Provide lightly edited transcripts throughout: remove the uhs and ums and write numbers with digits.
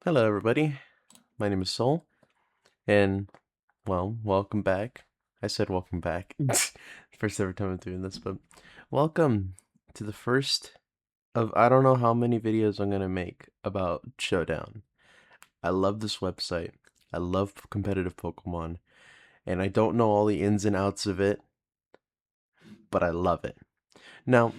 Hello, everybody. My name is Soul, and well, welcome back. I said welcome back. First ever time I'm doing this, but welcome to the first of I don't know how many videos I'm gonna make about Showdown. I love this website. I love competitive Pokemon, and I don't know all the ins and outs of it, but I love it. Now,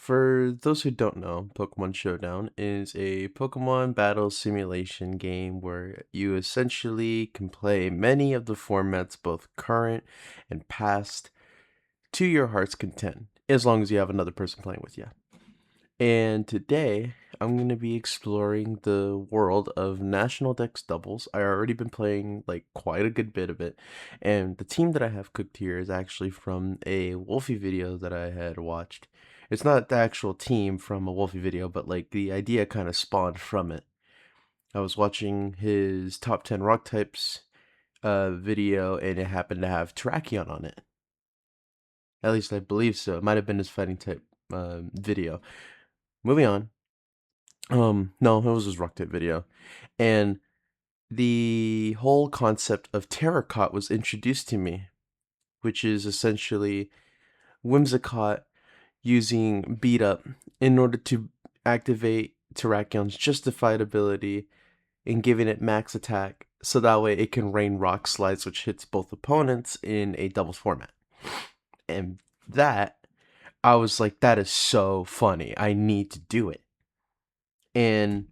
for those who don't know, Pokemon Showdown is a Pokemon battle simulation game where you essentially can play many of the formats, both current and past, to your heart's content, as long as you have another person playing with you. And today, I'm going to be exploring the world of National Dex Doubles. I already been playing like quite a good bit of it, and the team that I have cooked here is actually from a Wolfey video that I had watched. It's not the actual team from a Wolfey video, but like the idea kind of spawned from it. I was watching his top 10 rock types video, and it happened to have Terrakion on it. At least I believe so. It might have been his fighting type video. Moving on. No, it was his rock type video. And the whole concept of TerraCott was introduced to me, which is essentially Whimsicott using beat up in order to activate Terrakion's justified ability and giving it max attack so that way it can rain rock slides which hits both opponents in a doubles format. And that, I was like, that is so funny. I need to do it. And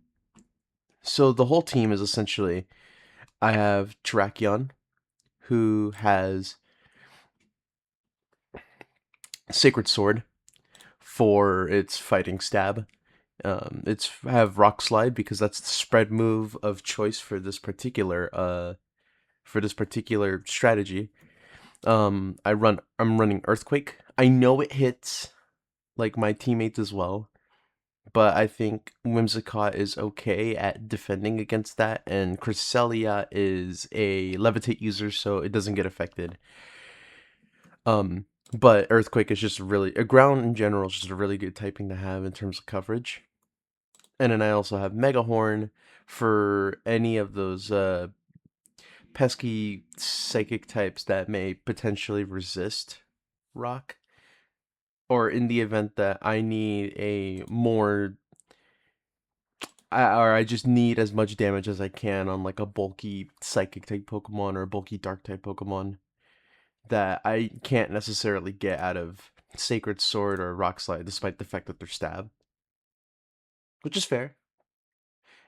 so the whole team is essentially I have Terrakion, who has Sacred Sword for its fighting stab. It's have Rock Slide because that's the spread move of choice for this particular strategy. I'm running Earthquake. I know it hits like my teammates as well, but I think Whimsicott is okay at defending against that, and Cresselia is a levitate user, so it doesn't get affected. Um, but Earthquake is just really a ground in general is just a really good typing to have in terms of coverage. And then I also have Megahorn for any of those pesky psychic types that may potentially resist rock. Or in the event that I need a more or I just need as much damage as I can on like a bulky psychic type Pokemon or a bulky dark type Pokemon that I can't necessarily get out of Sacred Sword or Rock Slide, despite the fact that they're stab, which is fair.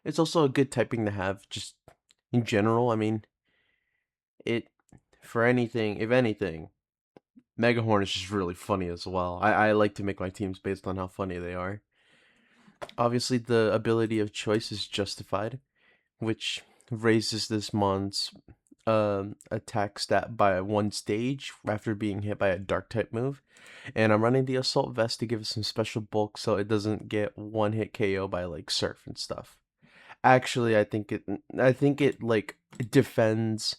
It's also a good typing to have, just in general. I mean, it for anything, if anything, Megahorn is just really funny as well. I like to make my teams based on how funny they are. Obviously, the ability of choice is justified, which raises this mon's attack stat by one stage after being hit by a dark type move. And I'm running the Assault Vest to give it some special bulk so it doesn't get one hit KO by like Surf and stuff. Actually, I think it like defends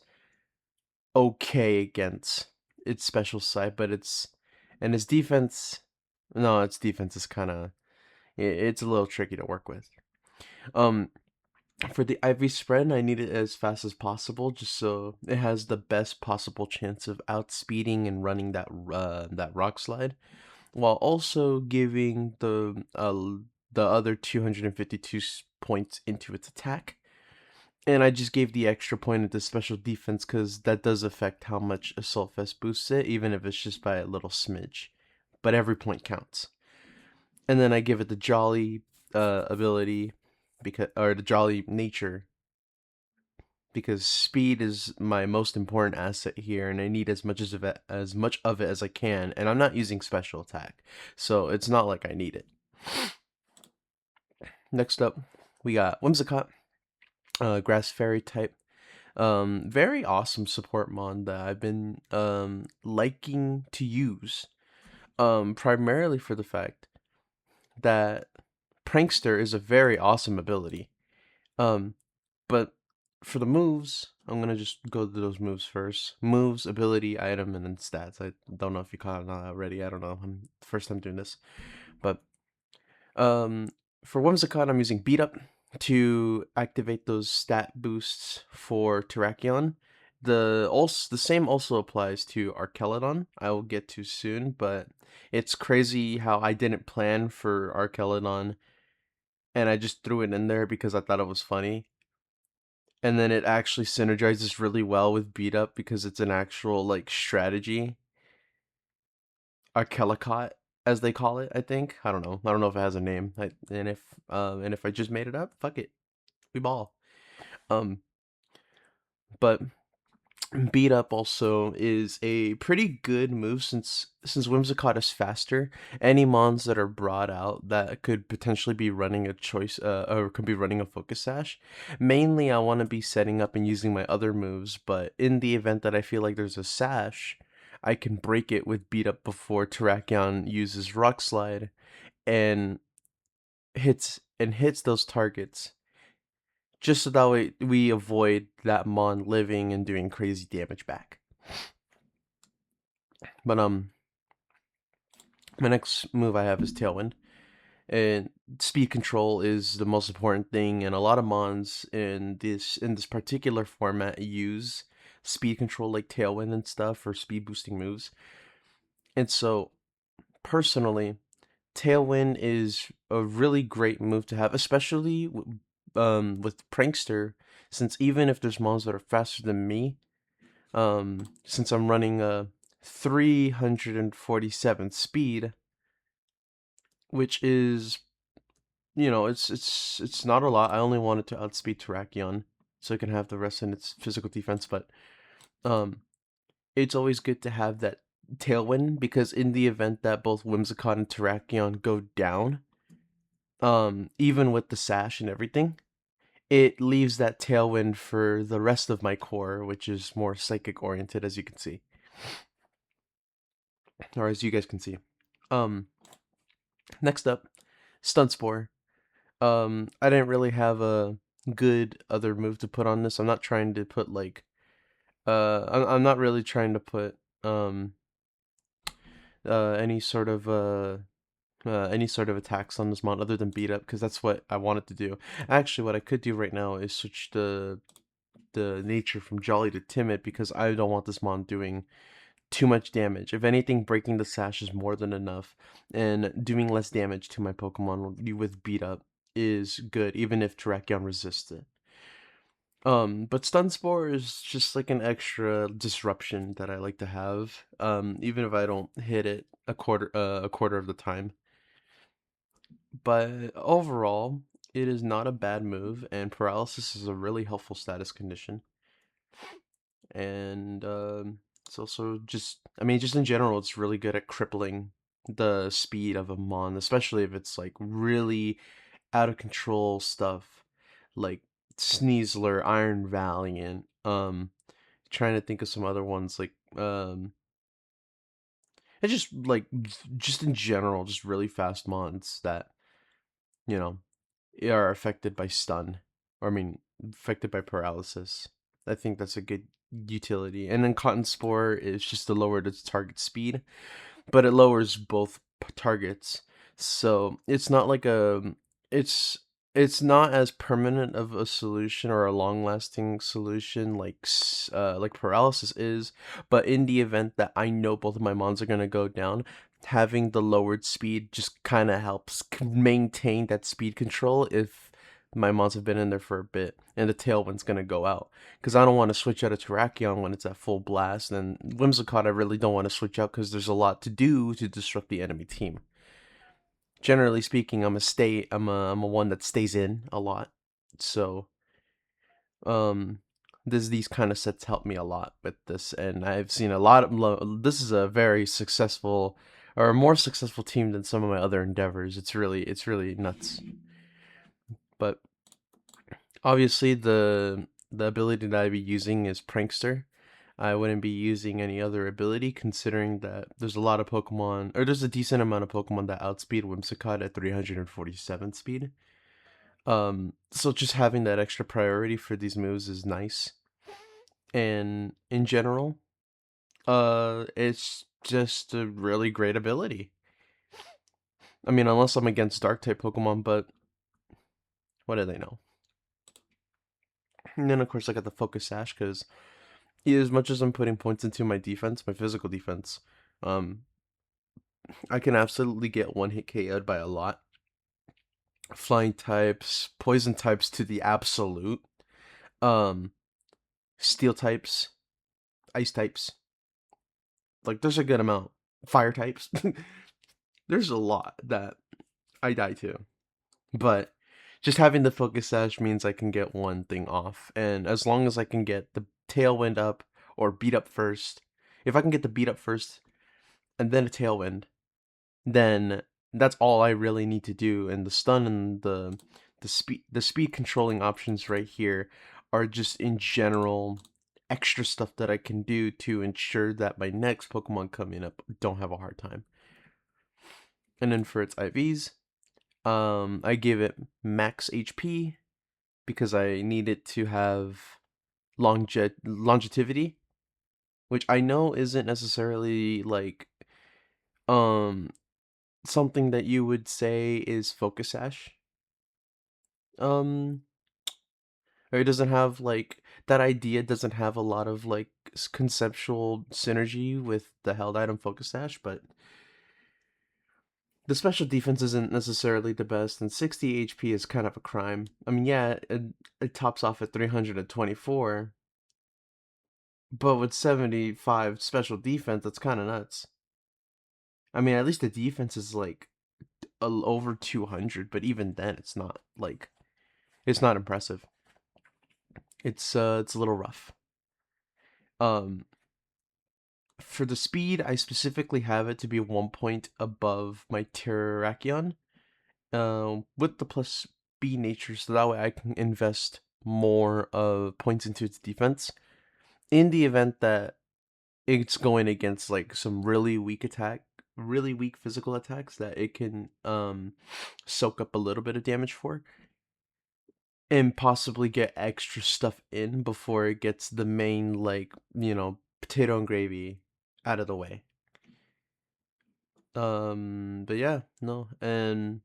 okay against its special side, but its defense, no, its defense is kind of it's a little tricky to work with. Um, for the IV spread, I need it as fast as possible, just so it has the best possible chance of outspeeding and running that rock slide, while also giving the other 252 points into its attack. And I just gave the extra point into special defense because that does affect how much Assault Vest boosts it, even if it's just by a little smidge. But every point counts. And then I give it the Jolly ability, or the Jolly nature, because speed is my most important asset here, and I need as much of it as I can. And I'm not using special attack, so it's not like I need it. Next up, we got Whimsicott, Grass Fairy type. Very awesome support mod that I've been liking to use. Primarily for the fact that Prankster is a very awesome ability. But for the moves, I'm gonna just go through those moves first. Moves, ability, item, and then stats. I don't know if you caught it already. I don't know. I'm first time doing this, but um, for Whimsicott, I'm using Beat Up to activate those stat boosts for Terrakion. The same also applies to Archaludon. I will get to soon, but it's crazy how I didn't plan for Archaludon and I just threw it in there because I thought it was funny. And then it actually synergizes really well with beat up because it's an actual like strategy. Archaludon, as they call it, I think. I don't know. I don't know if it has a name. And if I just made it up, fuck it. We ball. Um but beat up also is a pretty good move since Whimsicott is faster. Any mons that are brought out that could potentially be running a choice or could be running a focus sash. Mainly I want to be setting up and using my other moves, but in the event that I feel like there's a sash, I can break it with beat up before Terrakion uses rock slide and hits those targets. Just so that way we avoid that mon living and doing crazy damage back. But my next move I have is Tailwind. And speed control is the most important thing, and a lot of mons in this particular format use speed control like Tailwind and stuff for speed boosting moves. And so personally, Tailwind is a really great move to have, especially with Prankster, since even if there's mons that are faster than me, since I'm running a 347 speed, which is, it's not a lot. I only wanted to outspeed Terrakion so it can have the rest in its physical defense, but um it's always good to have that Tailwind because in the event that both Whimsicott and Terrakion go down, even with the sash and everything, it leaves that Tailwind for the rest of my core, which is more psychic oriented, as you can see. Or as you guys can see. Um Next up, Stun Spore. I didn't really have a good other move to put on this. I'm not trying to put like I'm not really trying to put any sort of attacks on this mod other than beat up because that's what I wanted to do. Actually, what I could do right now is switch the nature from Jolly to Timid because I don't want this mod doing too much damage. If anything, breaking the sash is more than enough, and doing less damage to my Pokemon with beat up is good, even if Terrakion resists it. But Stun Spore is just like an extra disruption that I like to have, even if I don't hit it a quarter of the time. But overall, it is not a bad move, and paralysis is a really helpful status condition. And it's also just, I mean, just in general, it's really good at crippling the speed of a mon, especially if it's like really out of control stuff like Sneasler, Iron Valiant. Trying to think of some other ones like it's just like just in general, just really fast mons that you know are affected by stun, or I mean, affected by paralysis. I think that's a good utility. And then Cotton Spore is just to lower its target speed, but it lowers both targets. So it's not like it's it's not as permanent of a solution or a long-lasting solution like paralysis is. But in the event that I know both of my mons are gonna go down, having the lowered speed just kind of helps maintain that speed control if my mons have been in there for a bit and the tailwind's gonna go out because I don't want to switch out of Terrakion when it's at full blast, and Whimsicott I really don't want to switch out because there's a lot to do to disrupt the enemy team. Generally speaking, I'm a one that stays in a lot, so um these kind of sets help me a lot with this, and I've seen a lot of this is a very successful or a more successful team than some of my other endeavors. It's really nuts. But obviously the ability that I'd be using is Prankster. I wouldn't be using any other ability considering that there's a lot of Pokemon, or there's a decent amount of Pokemon that outspeed Whimsicott at 347 speed. So just having that extra priority for these moves is nice. And in general, it's just a really great ability. I mean, unless I'm against Dark type Pokemon, but What do they know? And then of course I got the Focus Sash because as much as I'm putting points into my defense, my physical defense, I can absolutely get one hit KO'd by a lot. Flying types, poison types to the absolute, steel types, ice types. Like there's a good amount. Fire types. There's a lot that I die to. But just having the Focus Sash means I can get one thing off. And as long as I can get the Tailwind up or beat up first, if I can get the beat up first and then a Tailwind, then that's all I really need to do. And the stun and the speed controlling options right here are just in general extra stuff that I can do to ensure that my next Pokemon coming up don't have a hard time. And then for its IVs, I give it max HP because I need it to have longevity, which I know isn't necessarily like um something that you would say is Focus Sash. Or it doesn't have like that idea doesn't have a lot of like conceptual synergy with the held item Focus Sash, but the special defense isn't necessarily the best, and 60 HP is kind of a crime. I mean, yeah, it tops off at 324, but with 75 special defense, that's kind of nuts. I mean, at least the defense is like over 200, but even then, it's not like it's not impressive. It's a little rough. Um, for the speed, I specifically have it to be 1 point above my Terrakion, with the plus B nature, so that way I can invest more points into its defense in the event that it's going against like some really weak physical attacks that it can soak up a little bit of damage for, and possibly get extra stuff in before it gets the main, like, potato and gravy out of the way. But yeah, no, and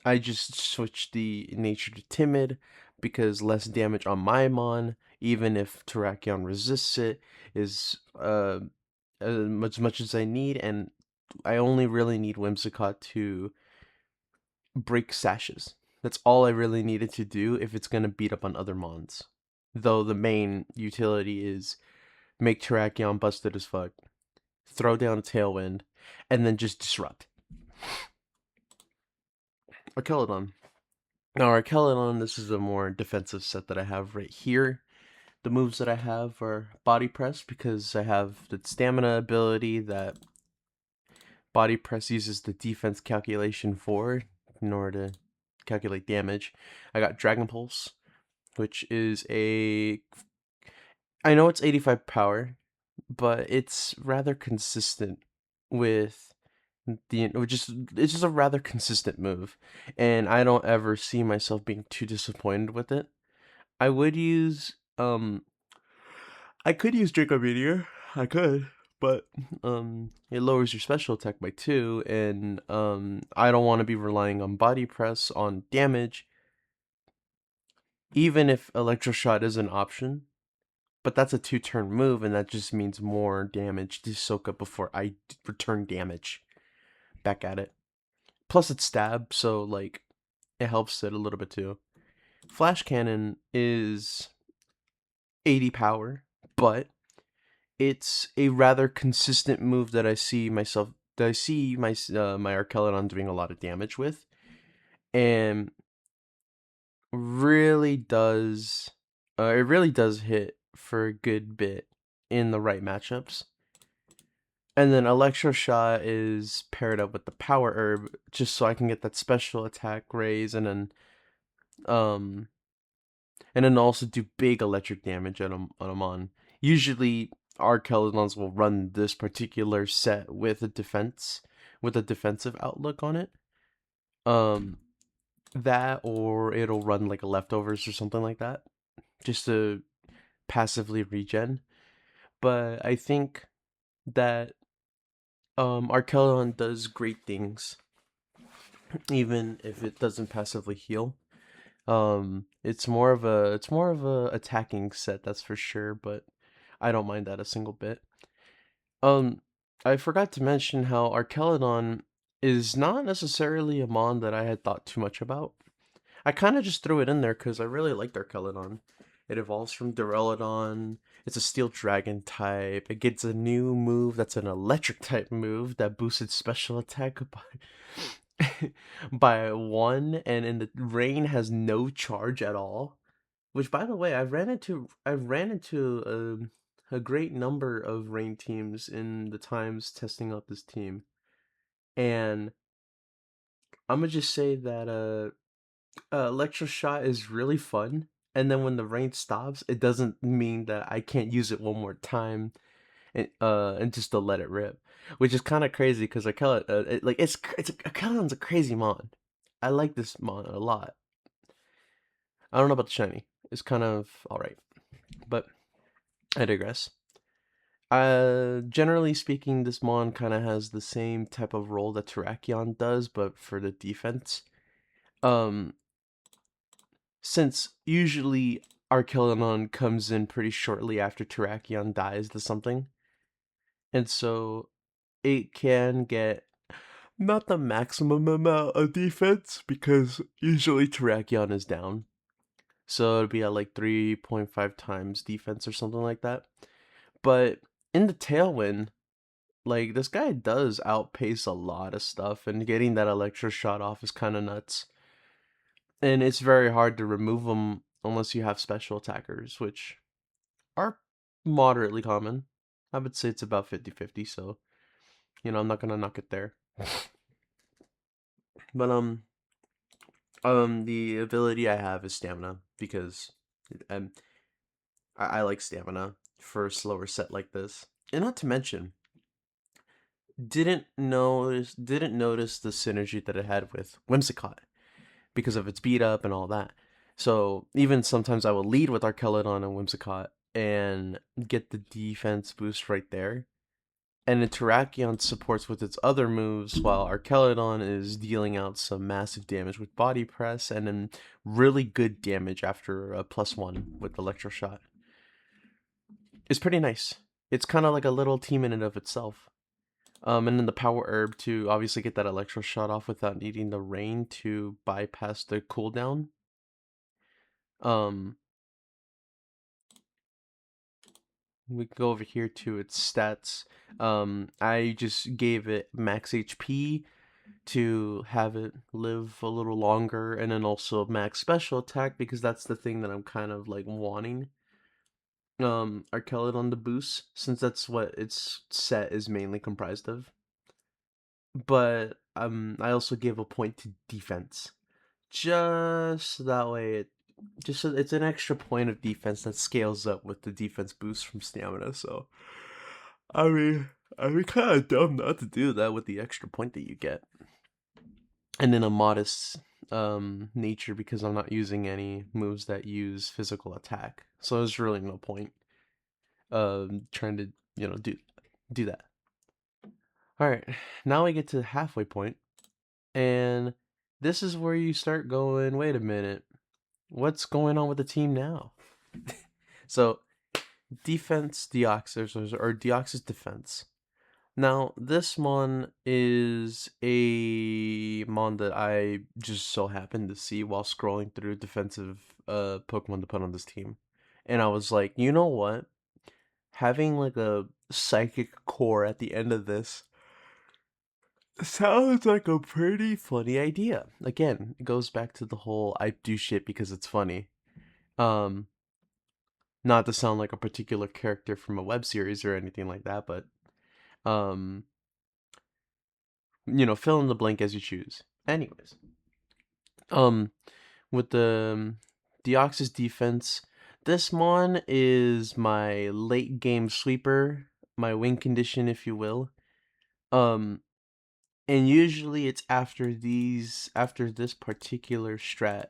I just switched the nature to timid because less damage on my mon, even if Terrakion resists it, is much as I need, and I only really need Whimsicott to break sashes. That's all I really needed to do if it's gonna beat up on other mons. Though the main utility is make Terrakion busted as fuck, throw down a Tailwind, and then just disrupt. Archaludon. Now, Archaludon, this is a more defensive set that I have right here. The moves that I have are Body Press because I have the stamina ability that Body Press uses the defense calculation for in order to calculate damage. I got Dragon Pulse, which is I know it's 85 power, but it's rather consistent with it's just a rather consistent move, and I don't ever see myself being too disappointed with it. I would use I could use Draco Meteor. I could, but it lowers your special attack by 2, and I don't want to be relying on Body Press on damage, even if Electroshot is an option. But that's a 2-turn move, and that just means more damage to soak up before I return damage back at it. Plus it's stab, so like it helps it a little bit too. Flash Cannon is 80 power, but it's a rather consistent move that I see my my Archaludon doing a lot of damage with, and really does it really does hit for a good bit in the right matchups. And then Electroshot is paired up with the Power Herb just so I can get that special attack raise, um and then also do big electric damage on them on. Usually Archaludons will run this particular set with a defensive outlook on it. That, or it'll run like a leftovers or something like that, just to passively regen. But I think that Archaludon does great things, even if it doesn't passively heal. It's more of a attacking set, that's for sure, but I don't mind that a single bit. Um, I forgot to mention how Archaludon is not necessarily a mon that I had thought too much about. I kind of just threw it in there because I really liked Archaludon. It evolves from Duraludon. It's a Steel Dragon type. It gets a new move that's an Electric type move that boosts its special attack by by one, and in the rain has no charge at all. Which, by the way, I've ran into a great number of rain teams in the times testing out this team, and I'm gonna just say that Electroshot is really fun, and then when the rain stops, it doesn't mean that I can't use it one more time and just to let it rip, which is kind of crazy because Archaludon's a crazy mon. I like this mon a lot. I don't know about the shiny. It's kind of all right, but I digress. Generally speaking, this mon kind of has the same type of role that Terrakion does, but for the defense. Um, since usually Archaludon comes in pretty shortly after Terrakion dies to something, and so it can get not the maximum amount of defense because usually Terrakion is down. So it'd be at like 3.5 times defense or something like that. But in the Tailwind, like this guy does outpace a lot of stuff, and getting that Electro shot off is kind of nuts. And it's very hard to remove them unless you have special attackers, which are moderately common. I would say it's about 50-50, so I'm not gonna knock it there. But the ability I have is stamina because um, I like stamina for a slower set like this. And not to mention, didn't notice the synergy that it had with Whimsicott because of its beat up and all that. So even sometimes I will lead with Archaludon and Whimsicott and get the defense boost right there. And then Terrakion supports with its other moves while Archaludon is dealing out some massive damage with Body Press and then really good damage after a +1 with Electro Shot. It's pretty nice. It's kind of like a little team in and of itself. And then the Power Herb to obviously get that Electro Shot off without needing the rain to bypass the cooldown. Um, we can go over here to its stats. I just gave it max HP to have it live a little longer, and then also max special attack because that's the thing that I'm kind of like wanting. Archaludon the boost, since that's what its set is mainly comprised of. But I also gave a point to defense, just that way just so it's an extra point of defense that scales up with the defense boost from stamina. So I mean, I'd be kind of dumb not to do that with the extra point that you get, and in a modest nature because I'm not using any moves that use physical attack. So there's really no point trying to do that. All right, now we get to the halfway point, and this is where you start going. Wait a minute, what's going on with the team now? So defense Deoxys or Deoxys defense. Now, this mon is a mon that I just so happened to see while scrolling through defensive Pokemon to put on this team. And I was like, you know what? Having like a psychic core at the end of this sounds like a pretty funny idea. Again, it goes back to the whole I do shit because it's funny. Um, Not to sound like a particular character from a web series or anything like that, but um fill in the blank as you choose. Anyways, um, with the Deoxys defense, this mon is my late game sweeper, my win condition, if you will. Um, and usually it's after this particular strat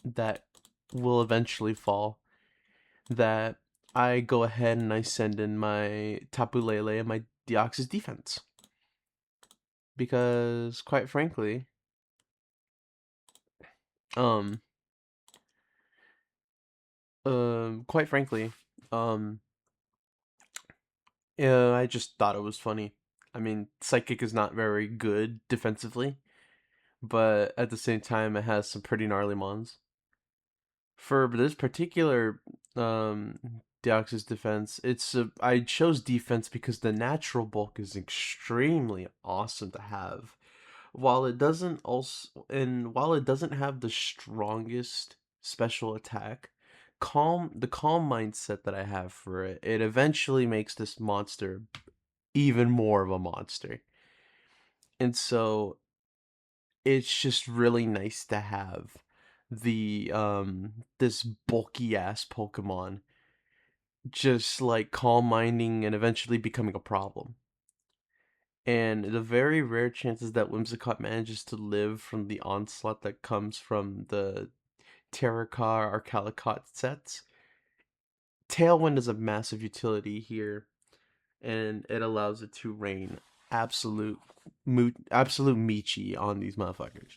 that will eventually fall that I go ahead and I send in my Tapu Lele and my Deoxys defense. Because quite frankly, um quite frankly, um, I just thought it was funny. I mean, Psychic is not very good defensively, but at the same time, it has some pretty gnarly mons. For this particular Deoxys defense, I chose defense because the natural bulk is extremely awesome to have. While it doesn't have the strongest special attack, the calm mindset that I have for it, it eventually makes this monster even more of a monster. And so it's just really nice to have the this bulky ass Pokemon just like calm minding and eventually becoming a problem. And the very rare chances that Whimsicott manages to live from the onslaught that comes from the TerraCott Archaludon sets. Tailwind is a massive utility here, and it allows it to rain absolute absolute Michi on these motherfuckers.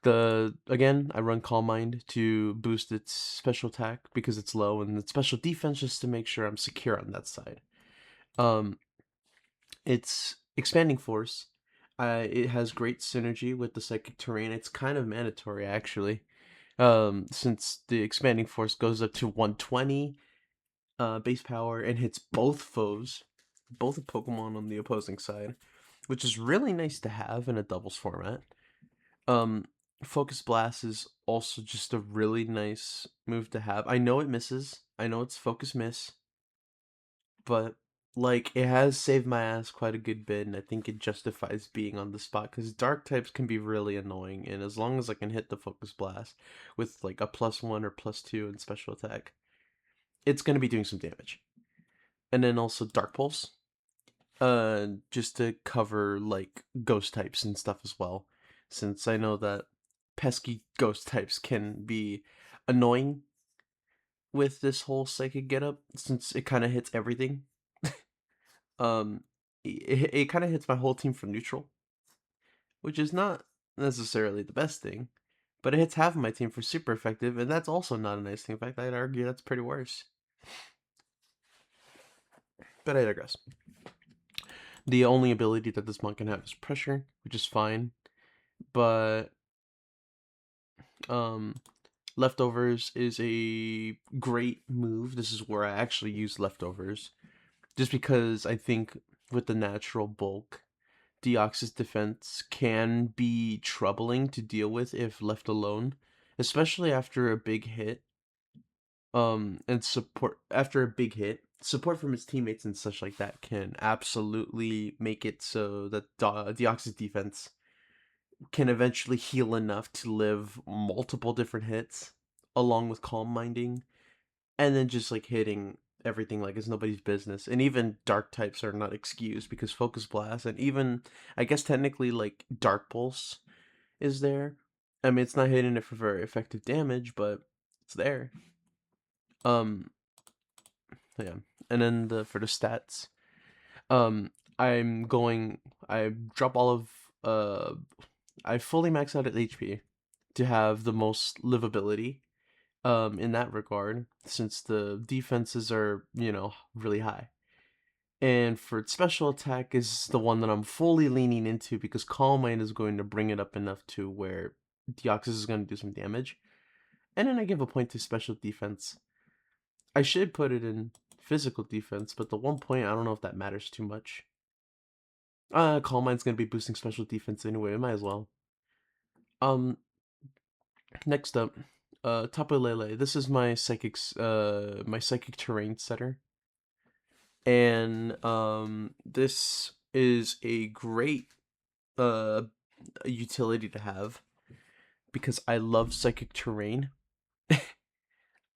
I run Calm Mind to boost its special attack because it's low, and its special defense just to make sure I'm secure on that side. Um, it's Expanding Force. It has great synergy with the Psychic Terrain. It's kind of mandatory actually, since the Expanding Force goes up to 120 base power and hits both foes, both Pokemon on the opposing side, which is really nice to have in a doubles format. Um, Focus Blast is also just a really nice move to have. I know it misses. I know it's Focus Miss, but like it has saved my ass quite a good bit, and I think it justifies being on the spot because dark types can be really annoying, and as long as I can hit the Focus Blast with like a +1 or +2 in special attack, it's gonna be doing some damage. And then also Dark Pulse, just to cover like ghost types and stuff as well, since I know that pesky ghost types can be annoying with this whole psychic getup since it kind of hits everything. um it kind of hits my whole team from neutral, which is not necessarily the best thing, but it hits half of my team for super effective, and that's also not a nice thing. In fact, I'd argue that's pretty worse, but I digress. The only ability that this monk can have is pressure, which is fine, but um leftovers is a great move. This is where I actually use leftovers, just because I think with the natural bulk, Deoxys defense can be troubling to deal with if left alone, especially after a big hit. And support after a big hit, support from his teammates and such like that can absolutely make it so that Deoxys defense can eventually heal enough to live multiple different hits along with calm minding, and then just like hitting everything like it's nobody's business. And even dark types are not excused because Focus Blast and even I guess technically like Dark Pulse is there. I mean, it's not hitting it for very effective damage, but it's there. Um yeah. And then for the stats, um I'm going I drop all of I fully max out at HP to have the most livability in that regard, since the defenses are, really high. And for its special attack is the one that I'm fully leaning into because Calm Mind is going to bring it up enough to where Deoxys is going to do some damage. And then I give a point to special defense. I should put it in physical defense, but the 1 point, I don't know if that matters too much. Calm Mind's going to be boosting special defense anyway, I might as well. Um, Next up, Tapu Lele. This is my my psychic terrain setter, and this is a great uh utility to have because I love psychic terrain.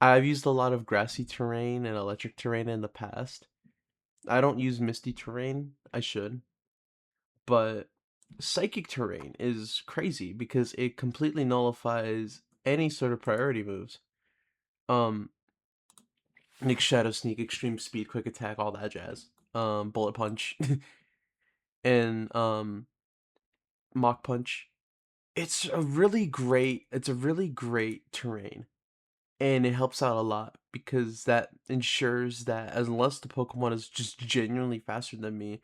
I've used a lot of grassy terrain and electric terrain in the past. I don't use misty terrain. I should, but psychic terrain is crazy because it completely nullifies any sort of priority moves. Um, like Shadow Sneak, Extreme Speed, Quick Attack, all that jazz. Bullet Punch, and Mach Punch. It's a really great terrain, and it helps out a lot because that ensures that unless the Pokemon is just genuinely faster than me,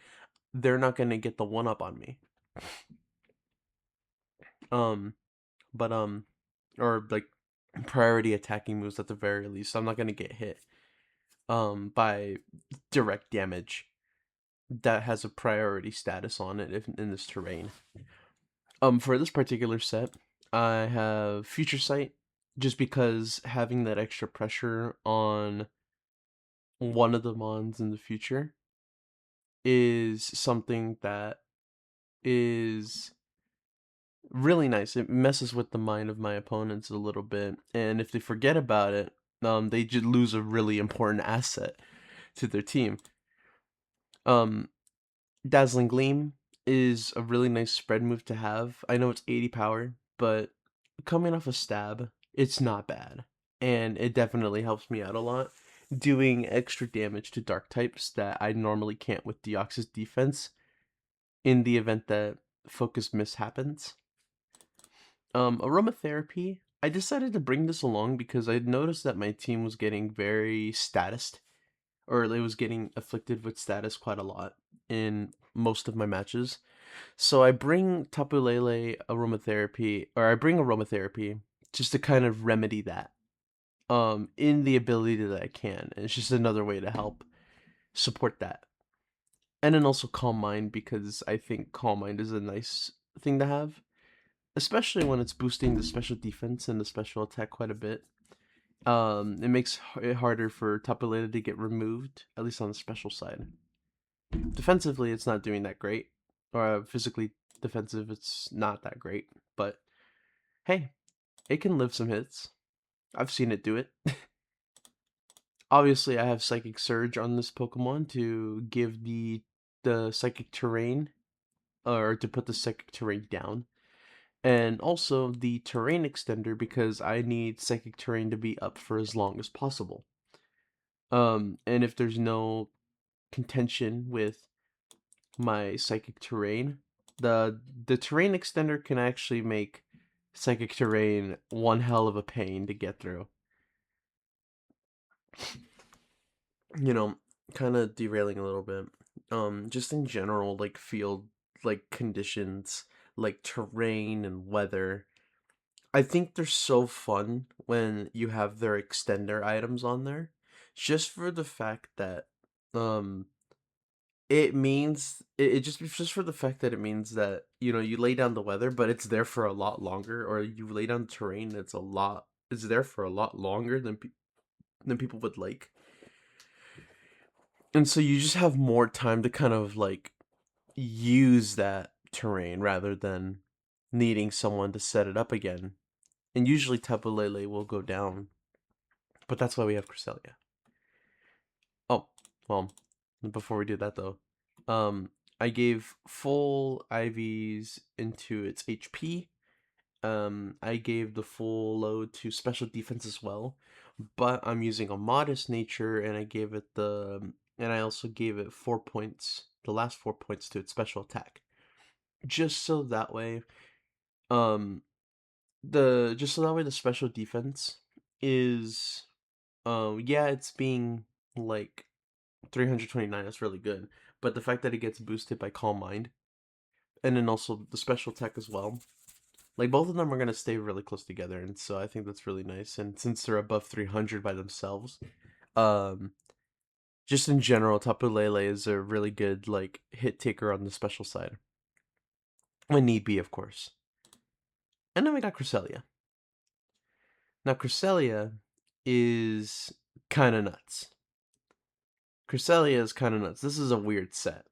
they're not gonna get the one up on me. Um, but or like priority attacking moves at the very least. I'm not gonna get hit by direct damage that has a priority status on it if, in this terrain. For this particular set, I have Future Sight just because having that extra pressure on one of the mons in the future is something that is really nice. It messes with the mind of my opponents a little bit, and if they forget about it, they just lose a really important asset to their team. Um, Dazzling Gleam is a really nice spread move to have. I know it's 80 power, but coming off a stab, it's not bad. And it definitely helps me out a lot, doing extra damage to dark types that I normally can't with Deoxys defense in the event that focus miss happens. Aromatherapy. I decided to bring this along because I noticed that my team was getting very statused, or it was getting afflicted with status quite a lot in most of my matches. So I bring Tapu Lele aromatherapy, or I bring aromatherapy just to kind of remedy that. In the ability that I can. And it's just another way to help support that. And then also Calm Mind, because I think Calm Mind is a nice thing to have, especially when it's boosting the special defense and the special attack quite a bit. It makes it harder for Tapu Lele to get removed, at least on the special side. Defensively, it's not doing that great, or physically defensive, it's not that great. But hey, it can live some hits. I've seen it do it. Obviously, I have Psychic Surge on this Pokemon to give the Psychic Terrain, or to put the Psychic Terrain down. And also the Terrain Extender because I need Psychic Terrain to be up for as long as possible. And if there's no contention with my Psychic Terrain, the Terrain Extender can actually make Psychic Terrain one hell of a pain to get through. You know, kind of derailing a little bit. Just in general, like field, like conditions, like terrain and weather. I think they're so fun when you have their extender items on there, just for the fact that, um, it means it just for the fact that it means that you lay down the weather, but it's there for a lot longer, or you lay down the terrain, it's there for a lot longer than people would like. And so you just have more time to kind of like use that terrain rather than needing someone to set it up again. And usually Tapu Lele will go down, but that's why we have Cresselia. Oh, well, before we do that though, I gave full IVs into its HP. I gave the full load to special defense as well, but I'm using a modest nature, and I also gave it 4 points, the last 4 points to its special attack, just so that way, um, the special defense is, yeah, it's being like 329. That's really good, but the fact that it gets boosted by Calm Mind, and then also the special attack as well. Like, both of them are going to stay really close together, and so I think that's really nice. And since they're above 300 by themselves, um, just in general, Tapu Lele is a really good, like, hit taker on the special side. When need be, of course. And then we got Cresselia. Now, Cresselia is kind of nuts. Cresselia is kind of nuts. This is a weird set.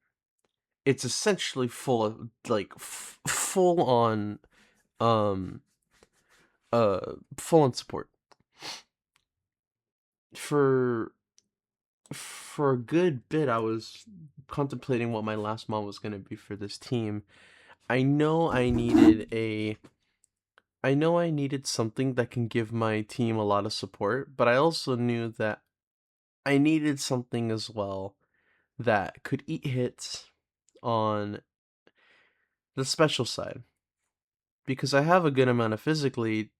It's essentially full of, like, full on, um, full on support. For a good bit, I was contemplating what my last mod was going to be for this team. I know I needed something that can give my team a lot of support, but I also knew that I needed something as well that could eat hits on the special side, because I have a good amount of physically,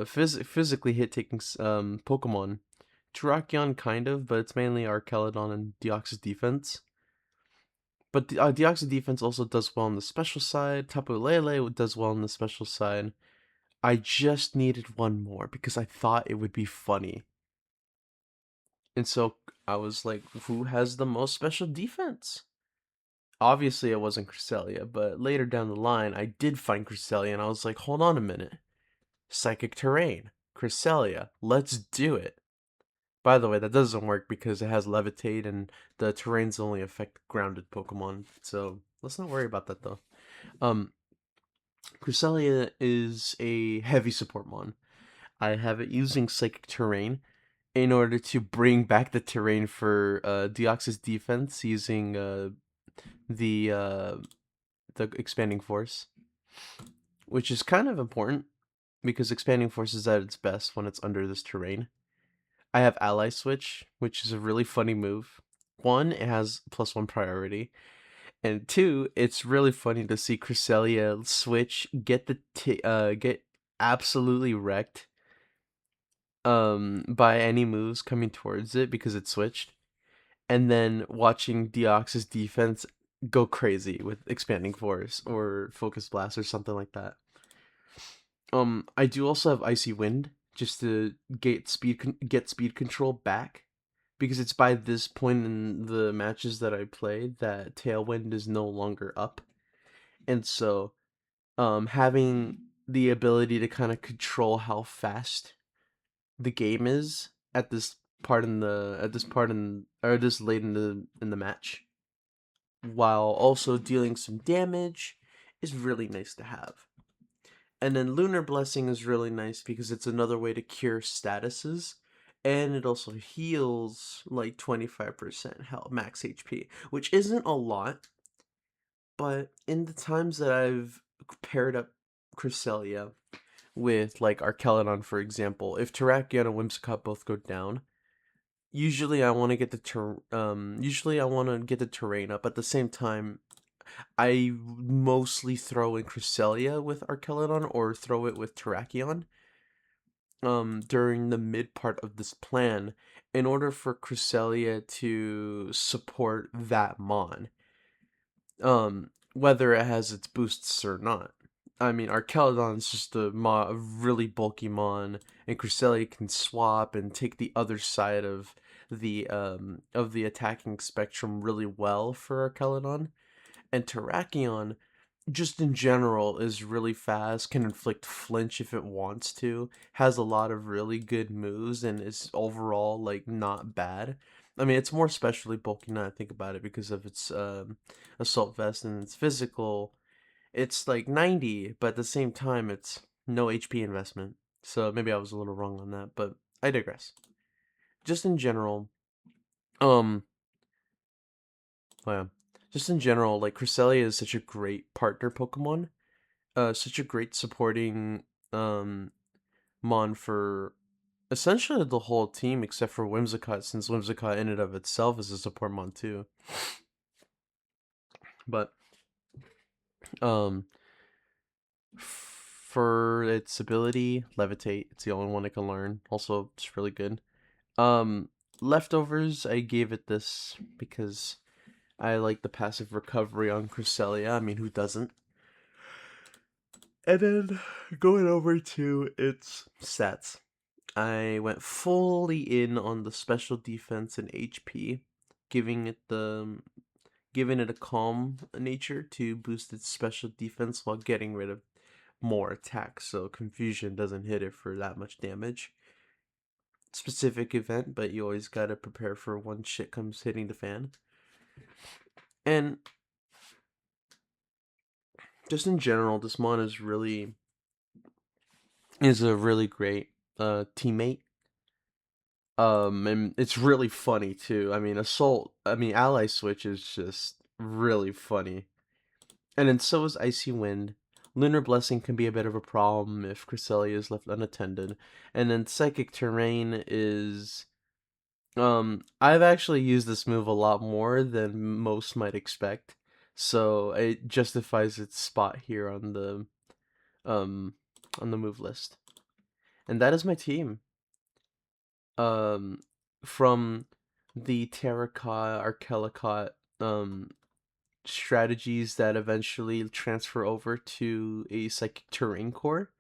physically hit-taking Pokemon. Terrakion kind of, but it's mainly Archaludon and Deoxys defense. But the Deoxys defense also does well on the special side. Tapu Lele does well on the special side. I just needed one more because I thought it would be funny. And so I was like, who has the most special defense? Obviously, it wasn't Cresselia, but later down the line, I did find Cresselia, and I was like, hold on a minute. Psychic Terrain, Cresselia, let's do it. By the way, that doesn't work because it has Levitate, and the terrains only affect grounded Pokemon, so let's not worry about that though. Um, Cresselia is a heavy support mon. I have it using Psychic Terrain in order to bring back the terrain for Deoxys defense using the uh, the expanding force, which is kind of important because expanding force is at its best when it's under this terrain. I have ally switch, which is a really funny move. One, it has +1 priority, and two, it's really funny to see Cresselia switch, get absolutely wrecked by any moves coming towards it because it switched, and then watching Deoxys defense go crazy with expanding force or focus blast or something like that. I do also have icy wind just to get speed control back because it's by this point in the matches that I played that tailwind is no longer up, and so having the ability to kind of control how fast the game is at this part in the at this part in or this late in the match, while also dealing some damage, is really nice to have. And then Lunar Blessing is really nice because it's another way to cure statuses, and it also heals like 25% health max HP, which isn't a lot, but in the times that I've paired up Cresselia with like Archaludon, for example, if Terrakion and Whimsicott both go down, usually I want to get the terrain up. At the same time, I mostly throw in Cresselia with Archaludon or throw it with Terrakion during the mid part of this plan in order for Cresselia to support that mon. Whether it has its boosts or not. I mean, Archaludon is just a really bulky mon, and Cresselia can swap and take the other side of the attacking spectrum really well for Archaludon. And Terrakion, just in general, is really fast, can inflict flinch if it wants to, has a lot of really good moves, and is overall like not bad. I mean, it's more specially bulky now I think about it because of its assault vest and its physical. It's like 90, but at the same time, it's no HP investment. So maybe I was a little wrong on that, but I digress. Just in general, um, well, yeah. Just in general, like Cresselia is such a great partner Pokemon, such a great supporting um mon for essentially the whole team except for Whimsicott, since Whimsicott in and of itself is a support mon too. But um for its ability, Levitate, it's the only one I can learn. Also, it's really good. Um Leftovers, I gave it this because I like the passive recovery on Cresselia. I mean, who doesn't? And then going over to its stats, I went fully in on the special defense and HP, giving it a calm nature to boost its special defense while getting rid of more attacks, so confusion doesn't hit it for that much damage. Specific event, but you always gotta prepare for when shit comes hitting the fan. And just in general, this mon is a really great teammate. And it's really funny too. I mean, Ally Switch is just really funny. And then so is Icy Wind. Lunar Blessing can be a bit of a problem if Cresselia is left unattended. And then Psychic Terrain is I've actually used this move a lot more than most might expect. So it justifies its spot here um on the move list. And that is my team. From the TerraCott, Archaludon, strategies that eventually transfer over to a Psychic Terrain core.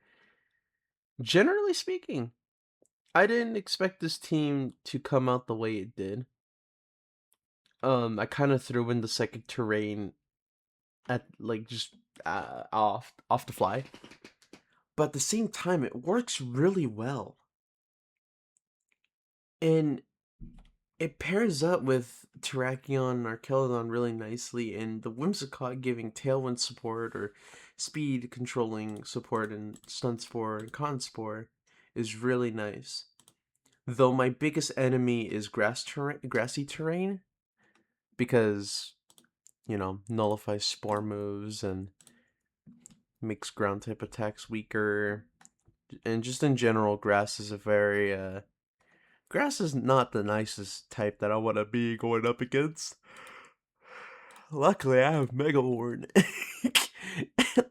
Generally speaking, I didn't expect this team to come out the way it did. I kind of threw in the Psychic Terrain at like just off the fly, but at the same time, it works really well, and it pairs up with Terrakion and Archaludon really nicely, and the Whimsicott giving Tailwind support or speed controlling support and Stun Spore and Con Spore is really nice. Though my biggest enemy is grassy terrain, because, you know, nullifies spore moves and makes ground type attacks weaker. And just in general, grass is a very, grass is not the nicest type that I want to be going up against. Luckily, I have Mega Horn.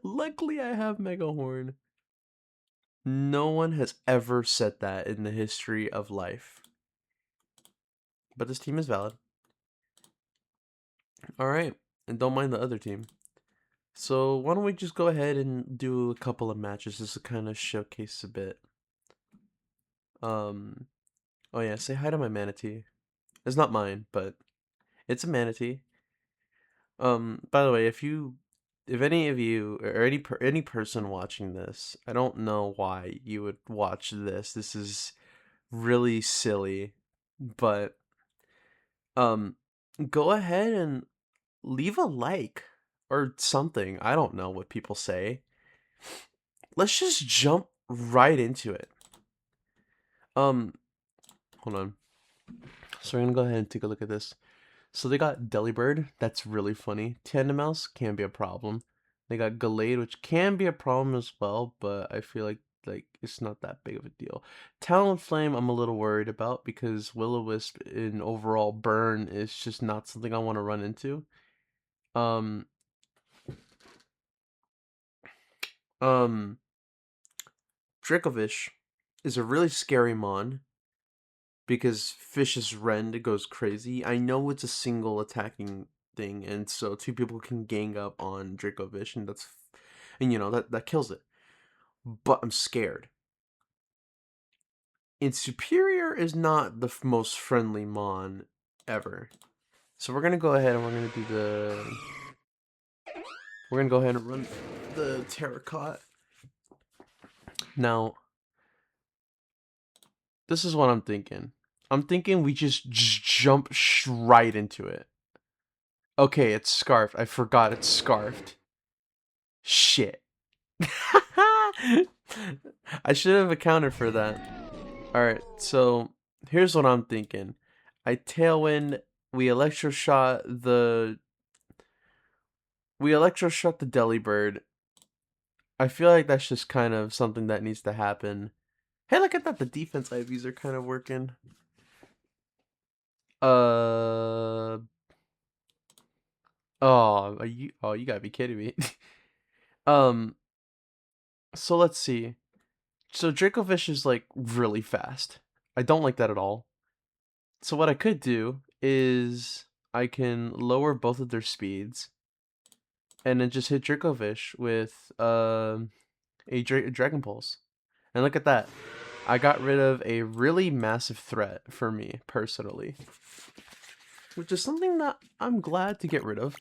Luckily, I have Mega Horn. No one has ever said that in the history of life. But this team is valid. Alright, and don't mind the other team. So why don't we just go ahead and do a couple of matches just to kind of showcase a bit. Oh yeah, say hi to my manatee. It's not mine, but it's a manatee. By the way, if any of you or any person watching this, I don't know why you would watch this. This is really silly, but go ahead and leave a like or something. I don't know what people say. Let's just jump right into it. Hold on. So we're gonna go ahead and take a look at this. So they got Delibird, that's really funny. Tandemaus can be a problem. They got Gallade, which can be a problem as well, but I feel like it's not that big of a deal. Talonflame I'm a little worried about because Will-O-Wisp in overall burn is just not something I want to run into. Um Dracovish is a really scary mon because Fish's Rend goes crazy. I know it's a single attacking thing, and so two people can gang up on Dracovish, and you know that kills it. But I'm scared. And Superior is not the most friendly mon ever. So we're gonna go ahead and we're gonna go ahead and run the TerraCott. Now, this is what I'm thinking. I'm thinking we just jump right into it. Okay, it's scarfed. I forgot it's scarfed. Shit. I should have accounted for that. Alright, so here's what I'm thinking. I Tailwind, we Electroshock the Delibird. I feel like that's just kind of something that needs to happen. Hey, look at that, the defense IVs are kind of working. Oh, you gotta be kidding me. So let's see. So Dracovish is like really fast. I don't like that at all. So what I could do is I can lower both of their speeds and then just hit Dracovish with a Dragon Pulse. And look at that. I got rid of a really massive threat for me personally, which is something that I'm glad to get rid of.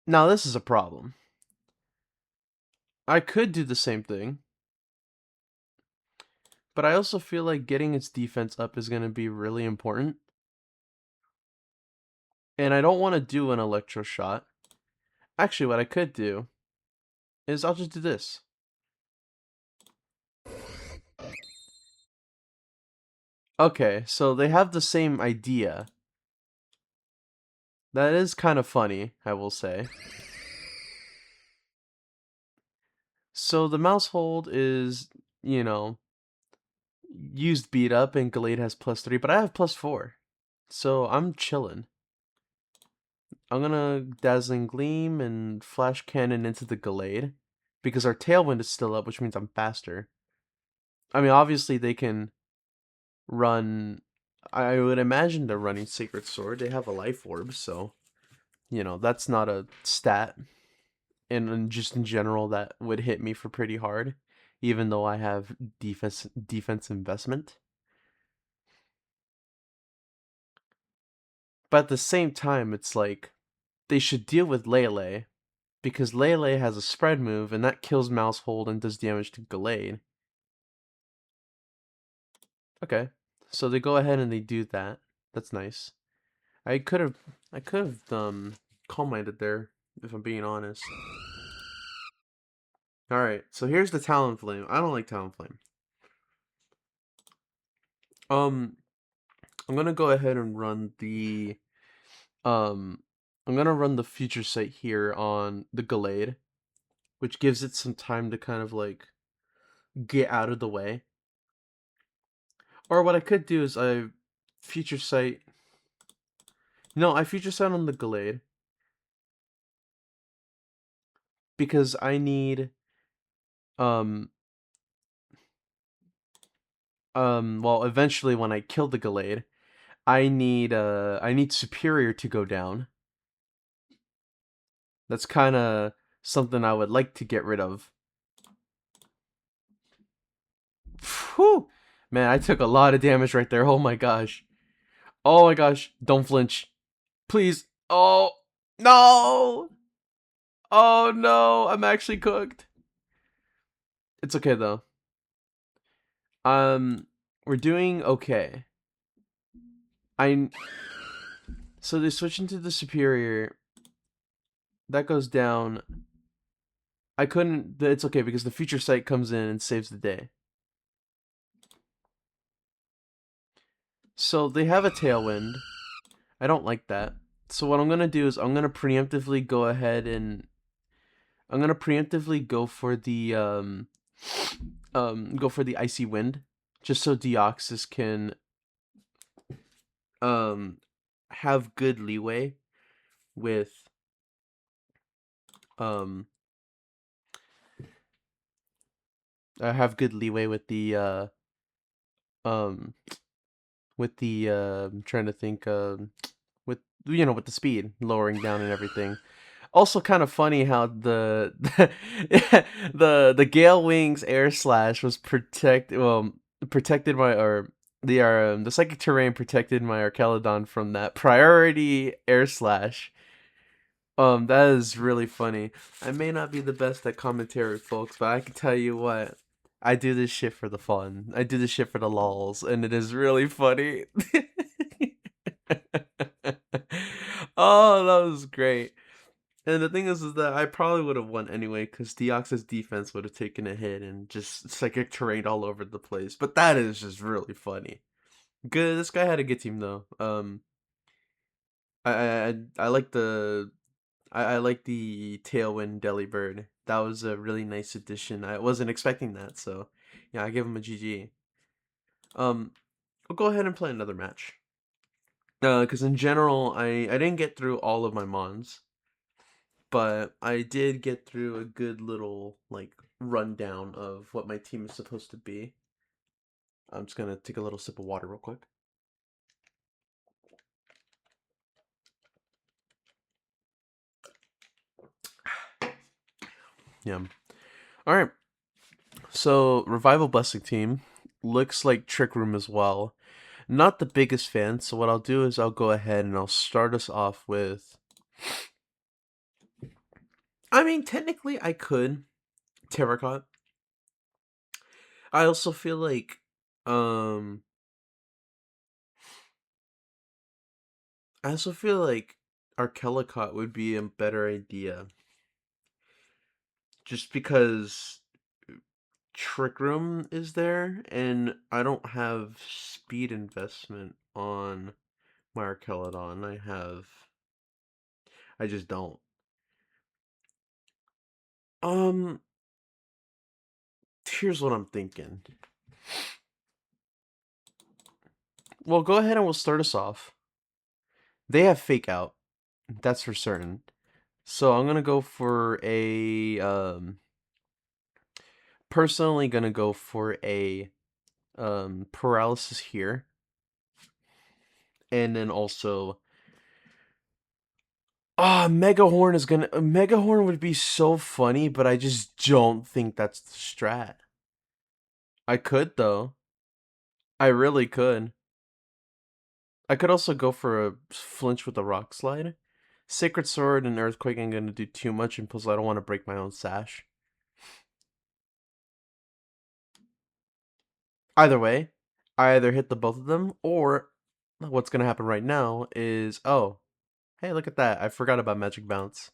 Now this is a problem. I could do the same thing, but I also feel like getting its defense up is going to be really important. And I don't want to do an Electro Shot. Actually, what I could do is I'll just do this. Okay, so they have the same idea. That is kind of funny, I will say. So the mouse hold is, you know, used beat up and Gallade has +3, but I have +4. So I'm chilling. I'm gonna Dazzling Gleam and Flash Cannon into the Gallade because our Tailwind is still up, which means I'm faster. I mean, obviously they can run. I would imagine they're running Sacred Sword. They have a life orb, so that's not a stat. And just in general, that would hit me for pretty hard, even though I have defense investment. But at the same time, it's like they should deal with Lele, because Lele has a spread move, and that kills Mousehold and does damage to Gallade. Okay, so they go ahead and they do that. That's nice. I could have Calm Minded there, if I'm being honest. Alright, so here's the Talonflame. I don't like Talonflame. I'm gonna go ahead and run the I'm gonna run the Future Sight here on the Gallade, which gives it some time to kind of like get out of the way. Or what I could do is I Future Sight. No, I Future Sight on the Gallade because I need um well, eventually when I kill the Gallade, I need Superior to go down. That's kind of something I would like to get rid of. Whew! Man, I took a lot of damage right there. Oh my gosh. Oh my gosh. Don't flinch. Please. Oh, no. Oh no. I'm actually cooked. It's okay though. We're doing okay. So they switch into the Superior. That goes down. I couldn't. It's okay because the Future Sight comes in and saves the day. So they have a Tailwind. I don't like that. So what I'm gonna do is I'm gonna preemptively go ahead and I'm gonna preemptively go for the Icy Wind, just so Deoxys can um have good leeway with um have good leeway with the um I'm trying to think with with the speed lowering down and everything. Also kind of funny how the Gale Wings Air Slash was protected my or the Psychic Terrain protected my Archaludon from that priority Air Slash. That is really funny. I may not be the best at commentary, folks, but I can tell you what. I do this shit for the fun. I do this shit for the lols, and it is really funny. Oh, that was great. And the thing is that I probably would have won anyway, because Deoxys defense would have taken a hit and just psychic terrain all over the place. But that is just really funny. Good. This guy had a good team though. I like I like the Tailwind Delibird. That was a really nice addition. I wasn't expecting that, so yeah, I give him a GG. I'll go ahead and play another match. Because in general, I didn't get through all of my mons, but I did get through a good little like rundown of what my team is supposed to be. I'm just gonna take a little sip of water real quick. Yeah. All right. So Revival Blessing team looks like Trick Room as well. Not the biggest fan, so what I'll do is I'll go ahead and I'll start us off with. I mean, technically I could TerraCott. I also feel like I also feel like Archaludon would be a better idea. Just because Trick Room is there, and I don't have speed investment on my Archaludon. I just don't. Um, Here's what I'm thinking. Well, go ahead and we'll start us off. They have Fake Out. That's for certain. So I'm gonna go for a personally gonna go for a paralysis here. And then also Megahorn is gonna Megahorn would be so funny, but I just don't think that's the strat. I could though. I really could. I could also go for a flinch with a rock slide. Sacred Sword and Earthquake ain't gonna do too much, and plus I don't want to break my own sash. Either way, I either hit the both of them, or what's gonna happen right now is, oh, hey, look at that. I forgot about Magic Bounce.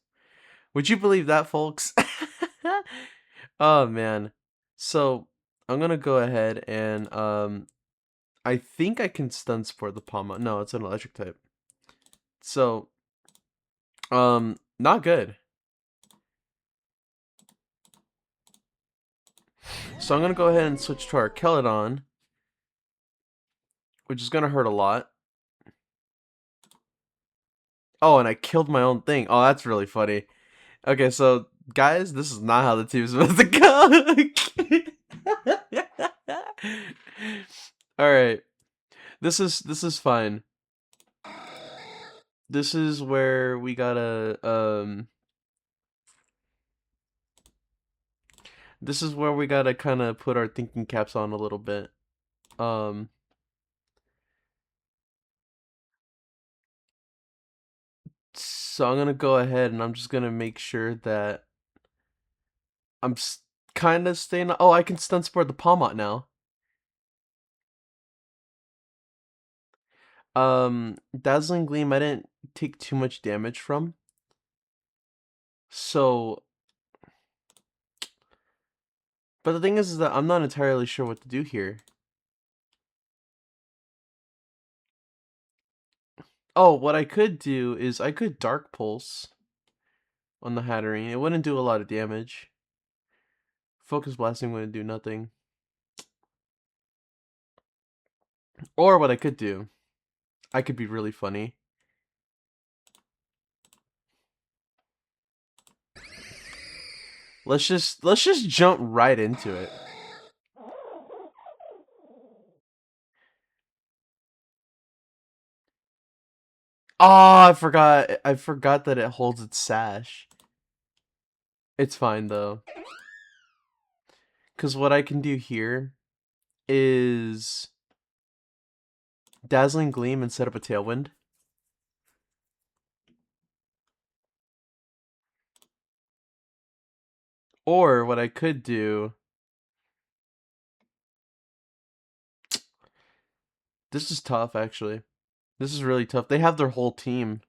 Would you believe that, folks? Oh man. So I'm gonna go ahead and I think I can stun spore the Palma. No, it's an electric type. So not good. So I'm gonna go ahead and switch to Archaludon, which is gonna hurt a lot. Oh, and I killed my own thing. Oh, that's really funny. Okay, so guys, this is not how the team's supposed to go. All right, this is fine. This is where we gotta this is where we gotta kind of put our thinking caps on a little bit. So I'm gonna go ahead and I'm just gonna make sure that I'm kind of staying. Oh, I can stun spore the Palmot now. Dazzling Gleam I didn't take too much damage from. So, but the thing is that I'm not entirely sure what to do here. Oh, what I could do is I could Dark Pulse on the Hatterene. It wouldn't do a lot of damage. Focus Blasting wouldn't do nothing. Or what I could do, I could be really funny. Let's just jump right into it. Oh, I forgot that it holds its sash. It's fine though. Cause what I can do here is Dazzling Gleam and set up a Tailwind. Or what I could do, this is tough actually. This is really tough. They have their whole team.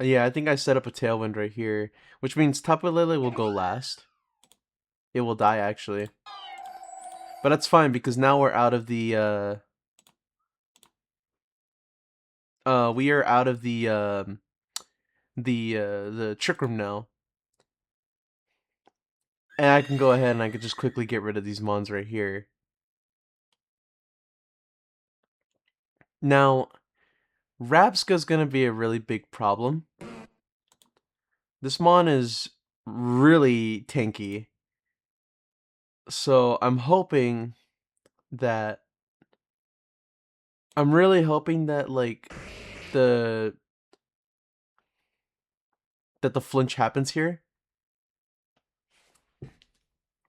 Yeah, I think I set up a Tailwind right here, which means Tapu Lele will go last. It will die actually. But that's fine because now we're out of the we are out of the Trick Room now. And I can go ahead and I can just quickly get rid of these mons right here. Now, Rabska's gonna be a really big problem. This mon is really tanky. So I'm hoping that I'm really hoping that like the flinch happens here.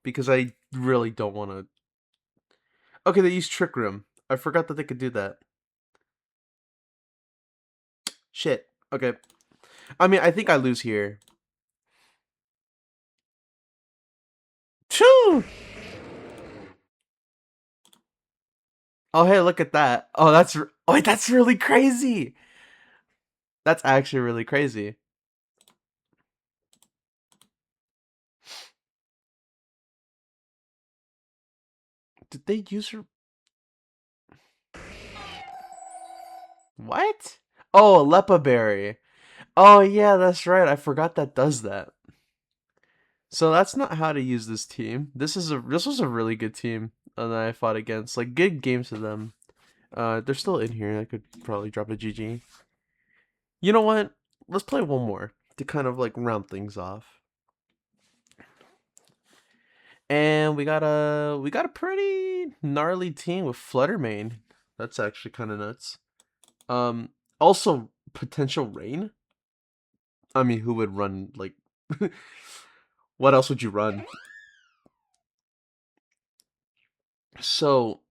Because I really don't want to. Okay, they use Trick Room. I forgot that they could do that. Shit. Okay. I mean, I think I lose here. Choo! Oh, hey, look at that. Oh, wait, that's really crazy. That's actually really crazy. Did they use her? What? Oh, a Lepa Berry. Oh, yeah, that's right. I forgot that does that. So that's not how to use this team. This was a really good team that I fought against. Like, good games to them. They're still in here. I could probably drop a GG. You know what? Let's play one more to kind of like round things off. And we got a pretty gnarly team with Fluttermane. That's actually kind of nuts. Also potential rain. I mean, who would run like? What else would you run? So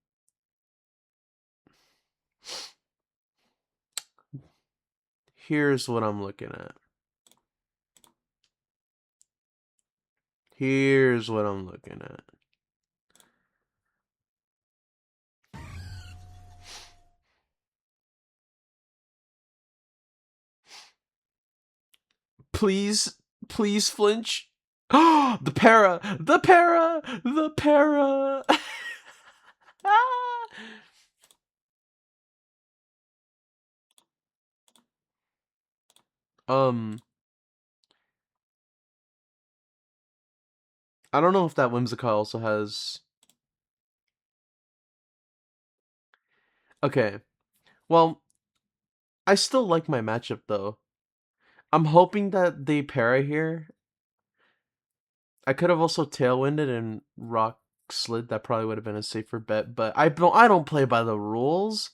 here's what I'm looking at. Here's what I'm looking at. Please, please flinch. The para, the para, the para. um, I don't know if that Whimsicott also has. Okay, well, I still like my matchup though. I'm hoping that they para here. I could have also tailwinded and rock slid. That probably would have been a safer bet, but I don't play by the rules.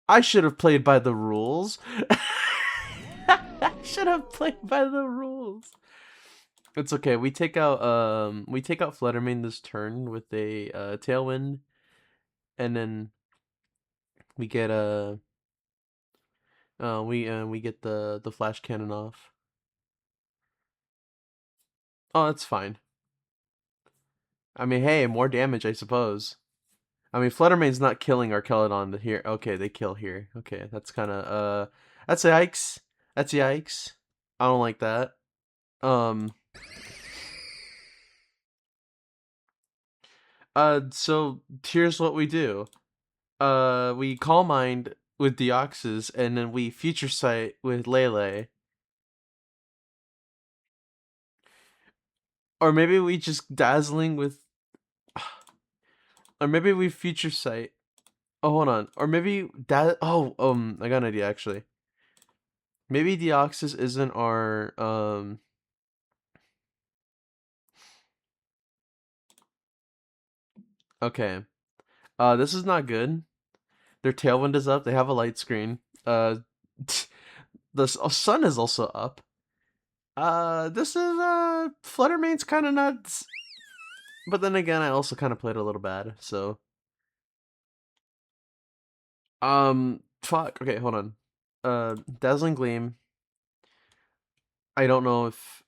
I should have played by the rules. I should have played by the rules. It's okay. We take out Fluttermane this turn with a tailwind, and then we get we get the flash cannon off. Oh, that's fine. I mean, hey, more damage, I suppose. I mean, Fluttermane's not killing Archaludon here. Okay, they kill here. Okay, that's kind of that's yikes. That's yikes. I don't like that. Um. So here's what we do. We Calm Mind with Deoxys, and then we Future Sight with Lele. Or maybe we just Dazzling with... Or maybe we Future Sight. Oh, hold on. Or maybe... I got an idea, actually. Maybe Deoxys isn't our... Okay. This is not good. Their Tailwind is up. They have a light screen. The sun is also up. This is Fluttermane's kind of nuts, but then again, I also kind of played a little bad. So, fuck. Okay, hold on. Dazzling Gleam. I don't know if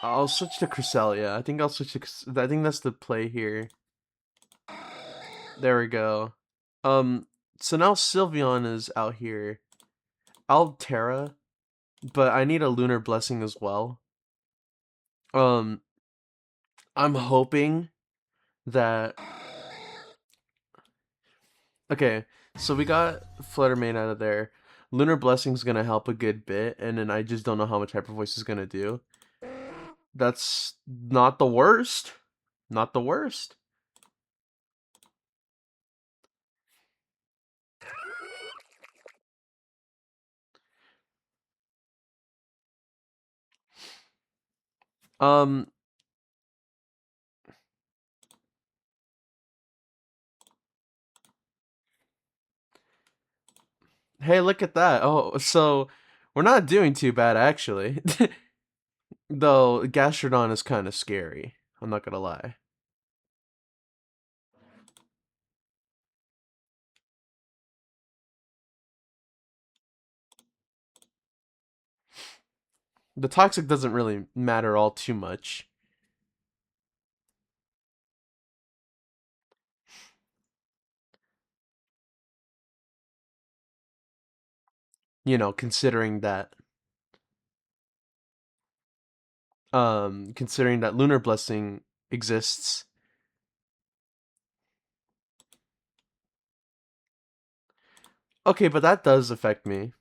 I'll switch to Cresselia. I think I'll switch to. I think that's the play here. There we go. So now Sylveon is out here. I'll Terra, but I need a Lunar Blessing as well. Um, I'm hoping that... Okay, so we got Fluttermane out of there. Lunar Blessing's gonna help a good bit, and then I just don't know how much Hyper Voice is gonna do. That's not the worst. Not the worst. Um, hey, look at that. Oh, so we're not doing too bad, actually. Though Gastrodon is kind of scary. I'm not gonna lie. The Toxic doesn't really matter all too much. You know, considering that Lunar Blessing exists. Okay, but that does affect me.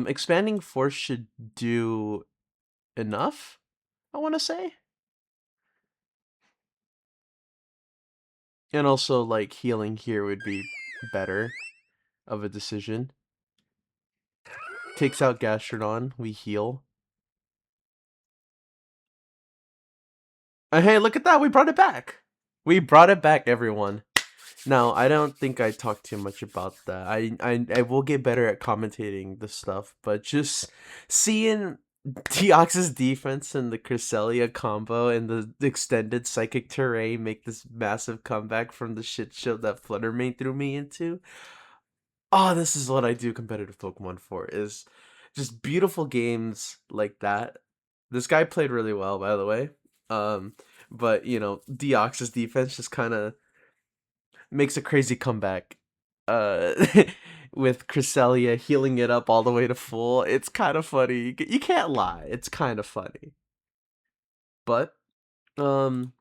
Expanding Force should do enough, I want to say. And also, like, healing here would be better of a decision. Takes out Gastrodon, we heal. Hey, look at that, we brought it back! We brought it back, everyone. Now, I don't think I talked too much about that. I will get better at commentating this stuff, but just seeing Deoxys defense and the Cresselia combo and the extended Psychic Terrain make this massive comeback from the shit show that Fluttermane threw me into. Oh, this is what I do competitive Pokemon for, is just beautiful games like that. This guy played really well, by the way. Um, but, you know, Deoxys defense just kind of makes a crazy comeback. Uh, with Cresselia healing it up all the way to full. It's kind of funny. You can't lie. It's kind of funny. But, um,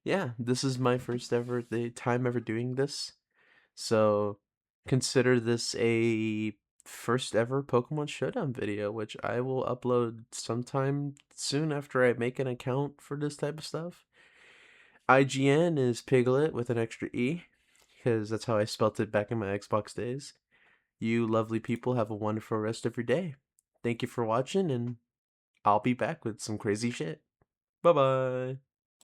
yeah, this is my first ever time ever doing this. So consider this a first ever Pokemon Showdown video, which I will upload sometime soon after I make an account for this type of stuff. IGN is Piglet with an extra E, because that's how I spelt it back in my Xbox days. You lovely people have a wonderful rest of your day. Thank you for watching, and I'll be back with some crazy shit. Bye bye.